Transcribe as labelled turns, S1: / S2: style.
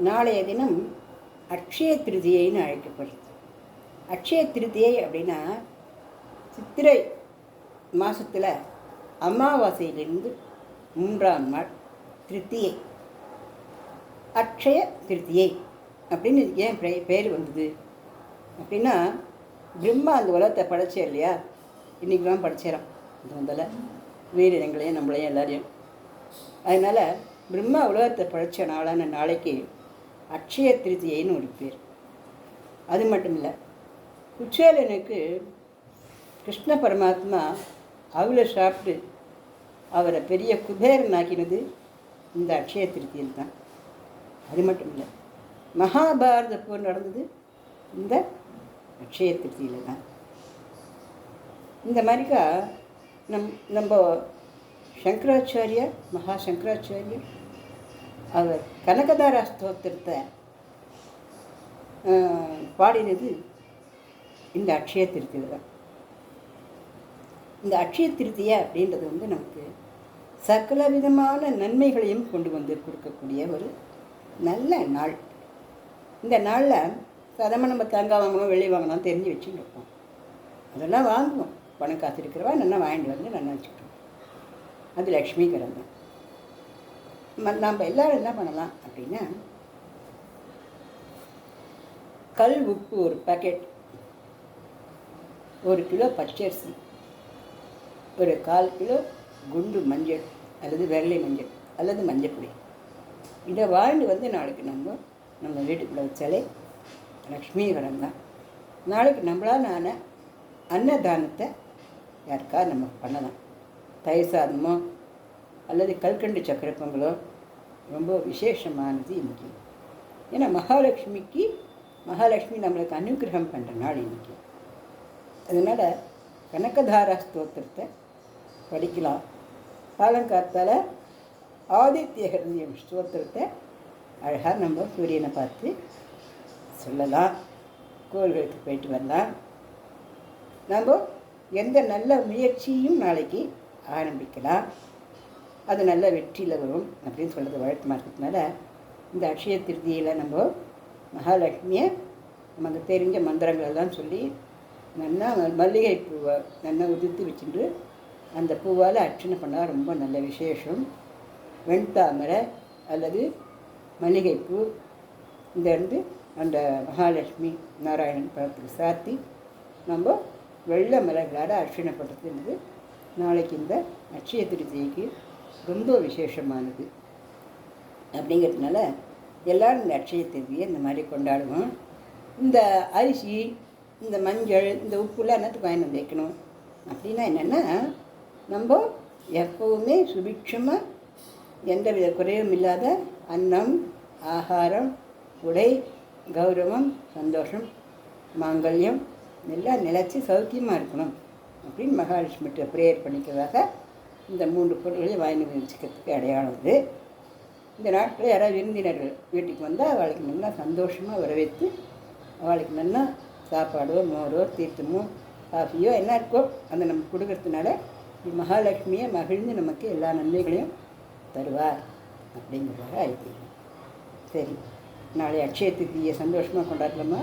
S1: நாளைய தினம் அக்ஷய திருதியைன்னு அழைக்கப்படுது. அக்ஷய திருதியை அப்படின்னா சித்திரை மாதத்தில் அமாவாசையிலிருந்து 3ஆம் நாள் திருத்தியை. அக்ஷய திருத்தியை அப்படின்னு ஏன் பேர் வந்தது அப்படின்னா, பிரம்மா அந்த உலகத்தை படைச்சே இல்லையா, இன்றைக்கி தான் படைச்சிடறான் அந்த முதல்ல வீரங்களையும் நம்மளையும் எல்லாரையும். அதனால் பிரம்மா உலகத்தை படைச்ச நாளான நாளைக்கு அக்ஷய திருத்தியைன்னு ஒரு பேர். அது மட்டும் இல்லை, குச்சேலனுக்கு கிருஷ்ண பரமாத்மா அவளை சாப்பிட்டு அவரை பெரிய குபேரன் ஆக்கினது இந்த அக்ஷய திருத்தியில் தான். அது மட்டும் இல்லை, மகாபாரத போர் நடந்தது இந்த அக்ஷய திருத்தியில் தான். இந்த மாதிரிக்கா நம்ம சங்கராச்சாரியர், மகா சங்கராச்சாரியர் அவர் கனகதாரா ஸ்தோத்திரத்தை பாடினது இந்த அக்ஷய திருத்தியில் தான். இந்த அக்ஷய திருத்தியை அப்படின்றது நமக்கு சகல விதமான நன்மைகளையும் கொண்டு வந்து கொடுக்கக்கூடிய ஒரு நல்ல நாள். இந்த நாளில் சாதாரணமாக நம்ம தேங்காய் வாங்கணும், வெள்ளி வாங்கணும் தெரிஞ்சு வச்சுன்னு இருப்போம். அதெல்லாம் வாங்குவோம். பணம் காசு இருக்கிறவா நல்லா வாங்கிட்டு வந்து நல்லா வச்சுக்கிட்டோம். அது லக்ஷ்மிகரம் தான். நம்ம எல்லோரும் என்ன பண்ணலாம் அப்படின்னா, கல் உப்பு ஒரு பாக்கெட், 1 கிலோ பச்சரிசி, ஒரு 1/4 கிலோ குண்டு மஞ்சள் அல்லது வெள்ளை மஞ்சள் அல்லது மஞ்சப்பொடி, இதை வாழ்ந்து வந்து நாளைக்கு நம்ம வீட்டுக்குள்ளே வச்சாலே லக்ஷ்மிகரம் தான். நாளைக்கு நம்மளால் அன்னதானத்தை யாருக்கா நம்ம பண்ணலாம். தயிர் சாதமோ அல்லது கல்கண்டு சக்கரை பொங்கலோ ரொம்ப விசேஷமானது இன்றைக்கி. ஏன்னா மகாலட்சுமி நம்மளுக்கு அனுகிரகம் பண்ணுற நாள் இன்றைக்கி. அதனால் கனகதாரா ஸ்தோத்திரத்தை படிக்கலாம். காலங்காத்தால் ஆதித்ய ஹிருதயம் ஸ்தோத்திரத்தை அழகாக நம்ம சூரியனை பார்த்து சொல்லலாம். கோவில்களுக்கு போயிட்டு வரலாம். நம்ம எந்த நல்ல முயற்சியும் நாளைக்கு ஆரம்பிக்கலாம். அது நல்ல வெற்றியில் வரும் அப்படின்னு சொல்கிறது வழக்கமாக இருக்கிறதுனால, இந்த அக்ஷய திருதியில் நம்ம மகாலட்சுமியை நமக்கு தெரிஞ்ச மந்திரங்களெல்லாம் சொல்லி நல்லா மல்லிகை பூவை நல்லா உதிர்த்து வச்சுட்டு அந்த பூவால் அர்ச்சனை பண்ணால் ரொம்ப நல்ல விசேஷம். வெண்தாமரை அல்லது மல்லிகைப்பூ இந்த அந்த மகாலட்சுமி நாராயணன் படத்துக்கு சாத்தி நம்ம வெள்ளை மலர்களால் அர்ச்சனை பண்ணுறது நாளைக்கு இந்த அக்ஷய திருதியைக்கு ரொம்ப விசேஷமானது. அப்படிங்கிறதுனால எல்லோரும் இந்த அக்ஷய திருதியை இந்த மாதிரி கொண்டாடுவோம். இந்த அரிசி, இந்த மஞ்சள், இந்த உப்புலாம் என்னத்துக்கு வாங்கி வந்து வைக்கணும் அப்படின்னா என்னென்னா, நம்ம எப்போவுமே சுபிக்ஷமாக எந்த வித குறையும் இல்லாத அன்னம், ஆகாரம், உடை, கௌரவம், சந்தோஷம், மாங்கல்யம் எல்லாம் நிலச்சி சௌக்கியமாக இருக்கணும் அப்படின்னு மகாலட்சுமிகிட்ட ப்ரேயர் பண்ணிக்கிறதாக இந்த 3 பொருள்களையும் வாங்கி வச்சுக்கிறதுக்கு அடையாளம் இது. இந்த நாட்டில் யாராவது விருந்தினர்கள் வீட்டுக்கு வந்தால் அவளுக்கு நல்லா சந்தோஷமாக வரவேற்று அவளுக்கு நல்லா சாப்பாடோ, மோரோ, தீர்த்தமோ, காஃபியோ என்ன இருக்கோ அந்த நம்ம கொடுக்கறதுனால மகாலட்சுமியை மகிழ்ந்து நமக்கு எல்லா நன்மைகளையும் தருவார் அப்படிங்கிறதாக ஐதீகம். சரி, நாளை அக்ஷய திருதியை சந்தோஷமாக கொண்டாடலாமா?